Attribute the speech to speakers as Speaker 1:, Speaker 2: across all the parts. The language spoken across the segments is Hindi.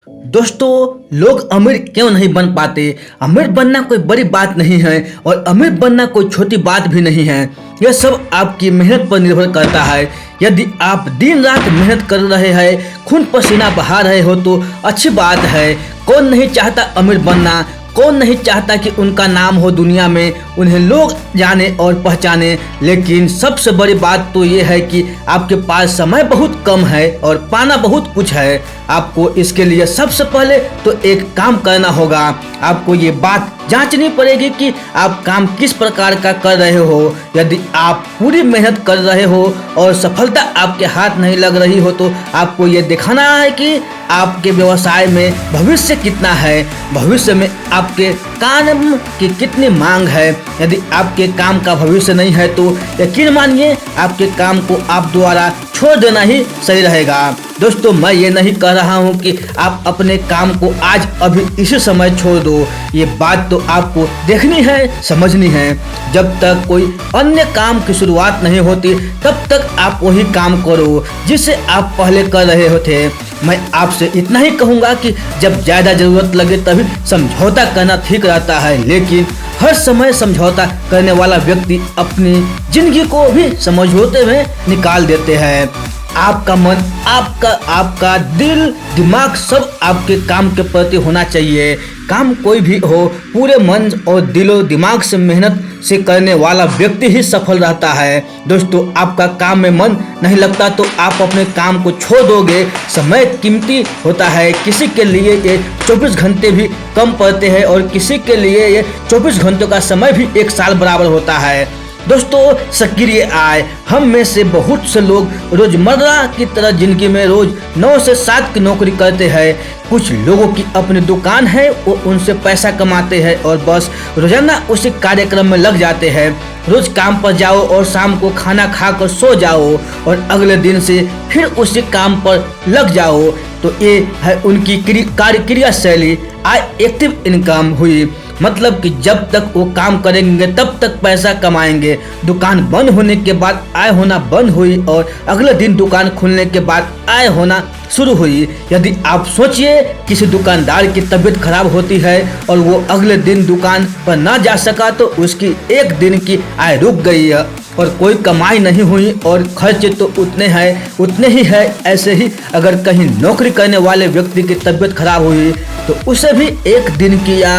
Speaker 1: दोस्तों, लोग अमीर क्यों नहीं बन पाते। अमीर बनना कोई बड़ी बात नहीं है और अमीर बनना कोई छोटी बात भी नहीं है। यह सब आपकी मेहनत पर निर्भर करता है। यदि आप दिन रात मेहनत कर रहे हैं, खून पसीना बहा रहे हो तो अच्छी बात है। कौन नहीं चाहता अमीर बनना, कौन नहीं चाहता कि उनका नाम हो दुनिया में, उन्हें लोग जाने और पहचाने। लेकिन सबसे बड़ी बात तो ये है कि आपके पास समय बहुत कम है और पाना बहुत कुछ है। आपको इसके लिए सबसे पहले तो एक काम करना होगा। आपको ये बात जांचनी पड़ेगी कि आप काम किस प्रकार का कर रहे हो। यदि आप पूरी मेहनत कर रहे हो और सफलता आपके हाथ नहीं लग रही हो तो आपको ये दिखाना है कि आपके व्यवसाय में भविष्य कितना है, भविष्य में आपके काम की कितनी मांग है। यदि आपके काम का भविष्य नहीं है तो यकीन मानिए आपके काम को आप द्वारा छोड़ देना ही सही रहेगा। दोस्तों, मैं ये नहीं कह रहा हूँ कि आप अपने काम को आज अभी इसी समय छोड़ दो। ये बात तो आपको देखनी है, समझनी है। जब तक कोई अन्य काम की शुरुआत नहीं होती तब तक आप वही काम करो जिसे आप पहले कर रहे होते। मैं आपसे इतना ही कहूँगा कि जब ज़्यादा ज़रूरत लगे तभी समझौता करना ठीक रहता है, लेकिन हर समय समझौता करने वाला व्यक्ति अपनी जिंदगी को भी समझौते में निकाल देते हैं। आपका मन, आपका दिल, दिमाग सब आपके काम के प्रति होना चाहिए। काम कोई भी हो, पूरे मन और दिलो दिमाग से मेहनत से करने वाला व्यक्ति ही सफल रहता है। दोस्तों, आपका काम में मन नहीं लगता तो आप अपने काम को छोड़ दोगे। समय कीमती होता है, किसी के लिए ये 24 घंटे भी कम पड़ते हैं और किसी के लिए ये 24 घंटों का समय भी 1 साल बराबर होता है। दोस्तों, सक्रिय आय, हम में से बहुत से लोग रोजमर्रा की तरह जिंदगी में रोज 9 से 7 की नौकरी करते हैं। कुछ लोगों की अपनी दुकान है, वो उनसे पैसा कमाते हैं और बस रोजाना उसी कार्यक्रम में लग जाते हैं। रोज काम पर जाओ और शाम को खाना खाकर सो जाओ और अगले दिन से फिर उसी काम पर लग जाओ। तो ये है उनकी कार्यक्रिया शैली। आय एक्टिव इनकम हुई, मतलब कि जब तक वो काम करेंगे तब तक पैसा कमाएंगे। दुकान बंद होने के बाद आय होना बंद हुई और अगले दिन दुकान खुलने के बाद आय होना शुरू हुई। यदि आप सोचिए किसी दुकानदार की तबीयत खराब होती है और वो अगले दिन दुकान पर ना जा सका तो उसकी एक दिन की आय रुक गई है और कोई कमाई नहीं हुई और खर्चे तो उतने ही है। ऐसे ही अगर कहीं नौकरी करने वाले व्यक्ति की तबीयत खराब हुई तो उसे भी एक दिन की या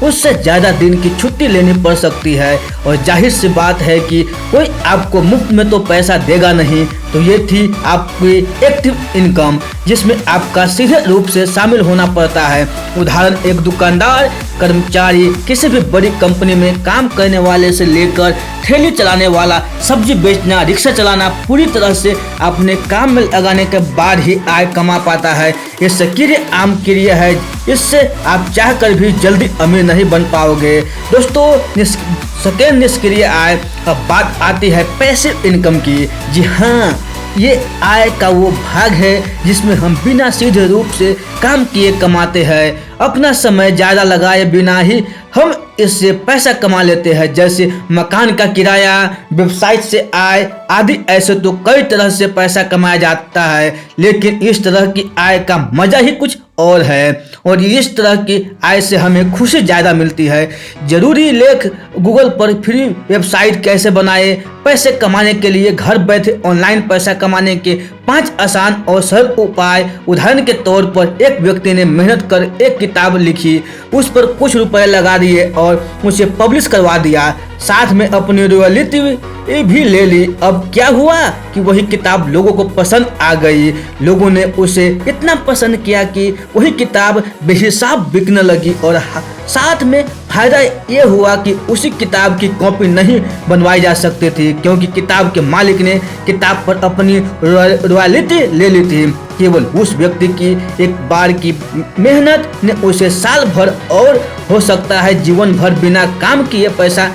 Speaker 1: उससे ज़्यादा दिन की छुट्टी लेनी पड़ सकती है। और जाहिर सी बात है कि कोई आपको मुफ्त में तो पैसा देगा नहीं। तो ये थी आपकी एक्टिव इनकम, जिसमें आपका सीधे रूप से शामिल होना पड़ता है। उदाहरण, एक दुकानदार, कर्मचारी, किसी भी बड़ी कंपनी में काम करने वाले से लेकर ठेली चलाने वाला, सब्जी बेचना, रिक्शा चलाना, पूरी तरह से अपने काम में लगाने के बाद ही आय कमा पाता है। ये सक्रिय आम क्रिया है, इससे आप चाहकर भी जल्दी अमीर नहीं बन पाओगे। दोस्तों, सेकेंड निष्क्रिय आय। अब बात आती है पैसिव इनकम की। जी हाँ, ये आय का वो भाग है जिसमें हम बिना सीधे रूप से काम किए कमाते हैं। अपना समय ज़्यादा लगाए बिना ही हम इससे पैसा कमा लेते हैं, जैसे मकान का किराया, वेबसाइट से आय आदि। ऐसे तो कई तरह से पैसा कमाया जाता है, लेकिन इस तरह की आय का मजा ही कुछ और है और इस तरह की आय से हमें खुशी ज़्यादा मिलती है। जरूरी लेख गूगल पर फ्री वेबसाइट कैसे बनाए, पैसे कमाने के लिए घर बैठे ऑनलाइन पैसा कमाने के 5 आसान और सरल उपाय। उदाहरण के तौर पर एक व्यक्ति ने मेहनत कर एक किताब लिखी, उस पर कुछ रुपए लगा दिए और उसे पब्लिश करवा दिया, साथ में अपनी रॉयल्टी भी ले ली। अब क्या हुआ कि वही किताब लोगों को पसंद आ गई। लोगों ने उसे इतना पसंद किया कि वही किताब बेहिसाब बिकने लगी और साथ में फायदा ये हुआ कि उसी किताब की कॉपी नहीं बनवाई जा सकती थी, क्योंकि किताब के मालिक ने किताब पर अपनी रॉयल्टी ले ली थी। केवल उस व्यक्ति की एक बार की मेहनत ने उसे साल भर और हो सकता है जीवन भर बिना काम किए पैसा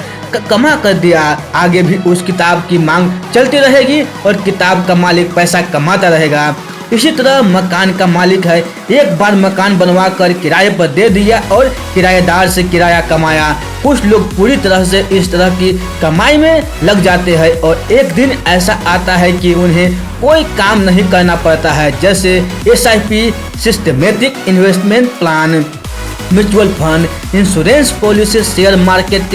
Speaker 1: कमा कर दिया। आगे भी उस किताब की मांग चलती रहेगी और किताब का मालिक पैसा कमाता रहेगा। इसी तरह मकान का मालिक है, एक बार मकान बनवा कर किराए पर दे दिया और किराएदार से किराया कमाया। कुछ लोग पूरी तरह से इस तरह की कमाई में लग जाते हैं और एक दिन ऐसा आता है कि उन्हें कोई काम नहीं करना पड़ता है, जैसे SIP systematic investment plan, mutual fund, insurance policy, share market,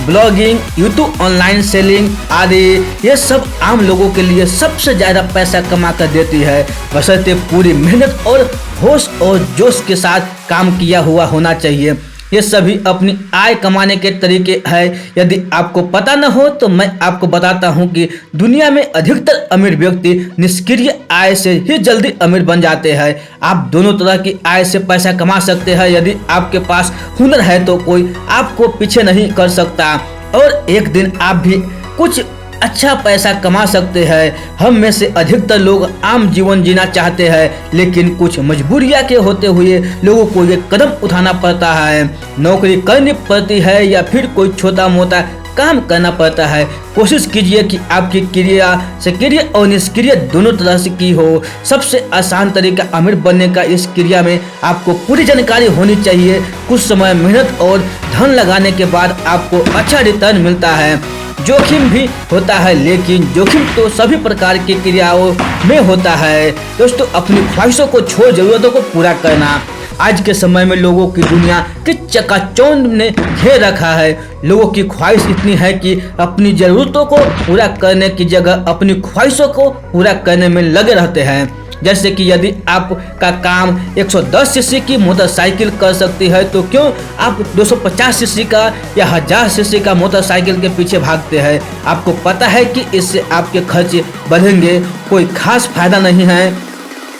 Speaker 1: blogging, YouTube online selling आदि, ये सब आम लोगों के लिए सबसे ज़्यादा पैसा कमा कर देती है, बशर्ते पूरी मेहनत और होश और जोश के साथ काम किया हुआ होना चाहिए। ये सभी अपनी आय कमाने के तरीके हैं। यदि आपको पता न हो तो मैं आपको बताता हूँ कि दुनिया में अधिकतर अमीर व्यक्ति निष्क्रिय आय से ही जल्दी अमीर बन जाते हैं। आप दोनों तरह की आय से पैसा कमा सकते हैं। यदि आपके पास हुनर है तो कोई आपको पीछे नहीं कर सकता और एक दिन आप भी कुछ अच्छा पैसा कमा सकते हैं। हम में से अधिकतर लोग आम जीवन जीना चाहते हैं, लेकिन कुछ मजबूरियां के होते हुए लोगों को ये कदम उठाना पड़ता है। नौकरी करनी पड़ती है या फिर कोई छोटा मोटा काम करना पड़ता है। कोशिश कीजिए कि आपकी क्रिया सक्रिय और निष्क्रिय दोनों तरह से की हो। सबसे आसान तरीका अमीर बनने का, इस क्रिया में आपको पूरी जानकारी होनी चाहिए। कुछ समय मेहनत और धन लगाने के बाद आपको अच्छा रिटर्न मिलता है। जोखिम भी होता है, लेकिन जोखिम तो सभी प्रकार की क्रियाओं में होता है। दोस्तों, अपनी ख्वाहिशों को छोड़ जरूरतों को पूरा करना। आज के समय में लोगों की दुनिया किस चकाचौंध ने घेर रखा है। लोगों की ख्वाहिश इतनी है कि अपनी जरूरतों को पूरा करने की जगह अपनी ख्वाहिशों को पूरा करने में लगे रहते हैं। जैसे कि यदि आपका काम 110 सीसी की मोटरसाइकिल कर सकती है तो क्यों आप 250 सीसी का या 1000 सीसी का मोटरसाइकिल के पीछे भागते हैं। आपको पता है कि इससे आपके खर्चे बढ़ेंगे, कोई खास फायदा नहीं है।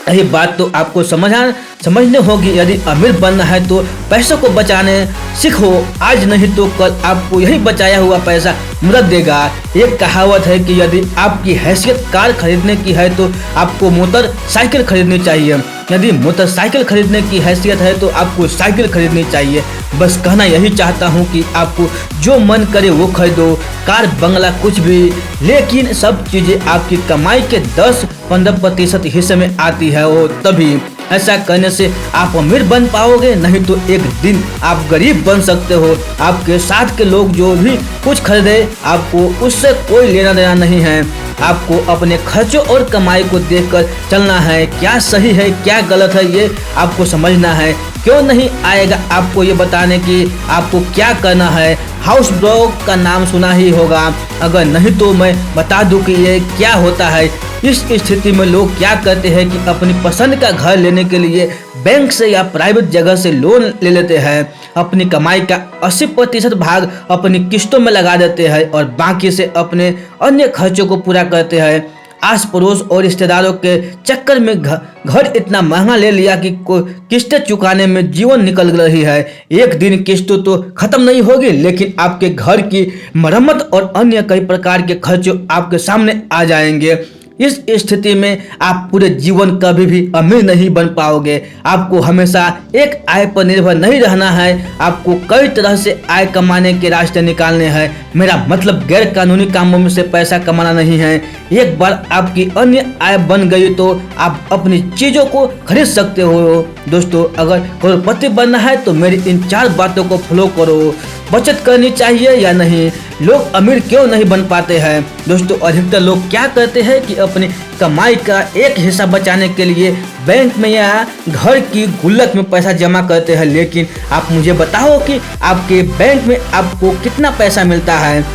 Speaker 1: यही बात तो आपको समझने होगी। यदि अमीर बनना है तो पैसों को बचाने सीखो। आज नहीं तो कल आपको यही बचाया हुआ पैसा मदद देगा। एक कहावत है कि यदि आपकी हैसियत कार खरीदने की है तो आपको मोटरसाइकिल खरीदनी चाहिए। यदि मोटरसाइकिल खरीदने की हैसियत है तो आपको साइकिल खरीदनी चाहिए। बस कहना यही चाहता हूँ कि आपको जो मन करे वो खरीदो, कार बंगला कुछ भी, लेकिन सब चीज़ें आपकी कमाई के 10-15% हिस्से में आती है और तभी ऐसा करने से आप अमीर बन पाओगे, नहीं तो एक दिन आप गरीब बन सकते हो। आपके साथ के लोग जो भी कुछ खरीदे आपको उससे कोई लेना देना नहीं है। आपको अपने खर्चों और कमाई को देखकर चलना है। क्या सही है क्या गलत है ये आपको समझना है। क्यों नहीं आएगा आपको ये बताने कि आपको क्या करना है। हाउस ब्लॉग का नाम सुना ही होगा, अगर नहीं तो मैं बता दूं कि ये क्या होता है। इस स्थिति में लोग क्या करते हैं कि अपनी पसंद का घर लेने के लिए बैंक से या प्राइवेट जगह से लोन ले लेते हैं। अपनी कमाई का 80% भाग अपनी किस्तों में लगा देते हैं और बाकी से अपने अन्य खर्चों को पूरा करते हैं। आस पड़ोस और रिश्तेदारों के चक्कर में घर इतना महंगा ले लिया कि किस्तें चुकाने में जीवन निकल रही है। एक दिन किस्तों तो खत्म नहीं होगी, लेकिन आपके घर की मरम्मत और अन्य कई प्रकार के खर्चे आपके सामने आ जाएंगे। इस स्थिति में आप पूरे जीवन कभी भी अमीर नहीं बन पाओगे। आपको हमेशा एक आय पर निर्भर नहीं रहना है। आपको कई तरह से आय कमाने के रास्ते निकालने हैं। मेरा मतलब गैर कानूनी कामों में से पैसा कमाना नहीं है। एक बार आपकी अन्य आय बन गई तो आप अपनी चीज़ों को खरीद सकते हो। दोस्तों, अगर करोड़पति बनना है तो मेरी इन 4 बातों को फॉलो करो। बचत करनी चाहिए या नहीं, लोग अमीर क्यों नहीं बन पाते हैं। दोस्तों, अधिकतर लोग क्या करते हैं कि अपनी कमाई का एक हिस्सा बचाने के लिए बैंक में या घर की गुल्लक में पैसा जमा करते हैं। लेकिन आप मुझे बताओ कि आपके बैंक में आपको कितना पैसा मिलता है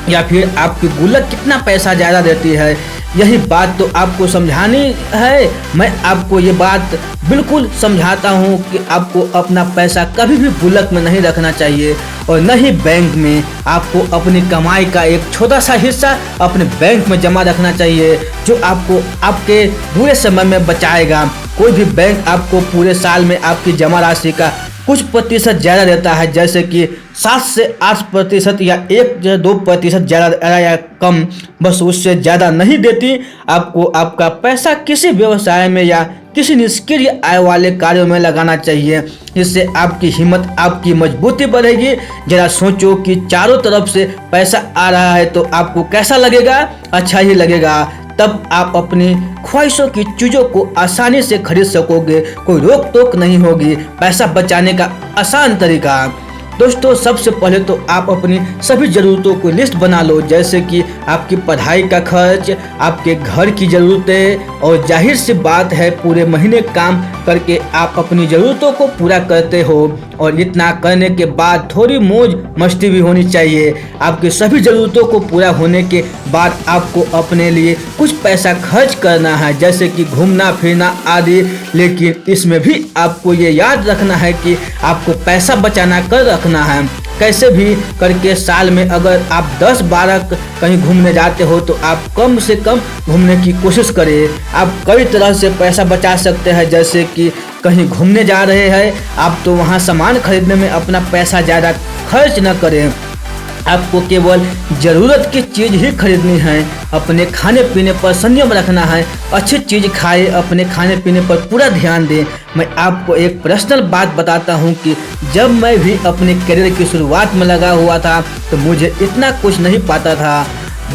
Speaker 1: या फिर आपकी गुल्लक कितना पैसा ज़्यादा देती है। यही बात तो आपको समझानी है। मैं आपको ये बात बिल्कुल समझाता हूँ कि आपको अपना पैसा कभी भी गुल्लक में नहीं रखना चाहिए और न ही बैंक में। आपको अपनी कमाई का एक छोटा सा हिस्सा अपने बैंक में जमा रखना चाहिए, जो आपको आपके बुरे समय में बचाएगा। कोई भी बैंक आपको पूरे साल में आपकी जमा राशि का कुछ प्रतिशत ज़्यादा देता है, जैसे कि 7 से 8% या 1 या 2% ज़्यादा या कम, बस उससे ज़्यादा नहीं देती। आपको आपका पैसा किसी व्यवसाय में या किसी निष्क्रिय आय वाले कार्यों में लगाना चाहिए। इससे आपकी हिम्मत, आपकी मजबूती बढ़ेगी। जरा सोचो कि चारों तरफ से पैसा आ रहा है तो आपको कैसा लगेगा? अच्छा ही लगेगा। तब आप अपनी ख्वाहिशों की चीज़ों को आसानी से खरीद सकोगे, कोई रोक टोक नहीं होगी। पैसा बचाने का आसान तरीका, दोस्तों सबसे पहले तो आप अपनी सभी ज़रूरतों को लिस्ट बना लो, जैसे कि आपकी पढ़ाई का खर्च, आपके घर की ज़रूरतें, और जाहिर सी बात है पूरे महीने काम करके आप अपनी ज़रूरतों को पूरा करते हो। और इतना करने के बाद थोड़ी मौज मस्ती भी होनी चाहिए। आपकी सभी ज़रूरतों को पूरा होने के बाद आपको अपने लिए कुछ पैसा खर्च करना है, जैसे कि घूमना फिरना आदि। लेकिन इसमें भी आपको ये याद रखना है कि आपको पैसा बचाना कर रखना है। कैसे भी करके साल में अगर आप 10-12 कहीं घूमने जाते हो तो आप कम से कम घूमने की कोशिश करें। आप कई तरह से पैसा बचा सकते हैं, जैसे कि कहीं घूमने जा रहे हैं आप तो वहाँ सामान खरीदने में अपना पैसा ज़्यादा खर्च न करें। आपको केवल ज़रूरत की चीज़ ही खरीदनी है। अपने खाने पीने पर संयम रखना है, अच्छी चीज़ खाए, अपने खाने पीने पर पूरा ध्यान दें। मैं आपको एक पर्सनल बात बताता हूँ कि जब मैं भी अपने करियर की शुरुआत में लगा हुआ था तो मुझे इतना कुछ नहीं पता था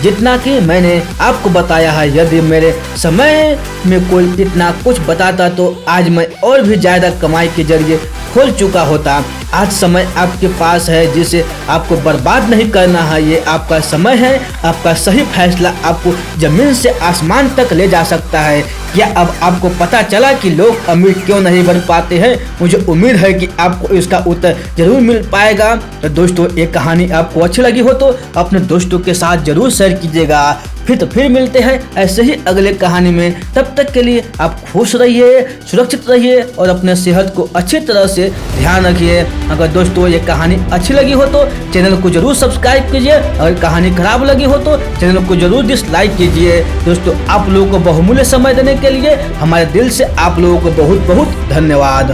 Speaker 1: जितना कि मैंने आपको बताया है। यदि मेरे समय में कोई इतना कुछ बताता तो आज मैं और भी ज़्यादा कमाई के जरिए खोल चुका होता। आज समय आपके पास है जिसे आपको बर्बाद नहीं करना है। ये आपका समय है, आपका सही फैसला आपको ज़मीन से आसमान तक ले जा सकता है। क्या अब आपको पता चला कि लोग अमीर क्यों नहीं बन पाते हैं? मुझे उम्मीद है कि आपको इसका उत्तर जरूर मिल पाएगा। तो दोस्तों ये कहानी आपको अच्छी लगी हो तो अपने दोस्तों के साथ जरूर शेयर कीजिएगा। फिर मिलते हैं ऐसे ही अगले कहानी में। तब तक के लिए आप खुश रहिए, सुरक्षित रहिए और अपने सेहत को अच्छी तरह से ध्यान रखिए। अगर दोस्तों ये कहानी अच्छी लगी हो तो चैनल को जरूर सब्सक्राइब कीजिए। अगर कहानी खराब लगी हो तो चैनल को जरूर डिसलाइक कीजिए। दोस्तों आप लोगों को बहुमूल्य समय देने के लिए हमारे दिल से आप लोगों को बहुत बहुत धन्यवाद।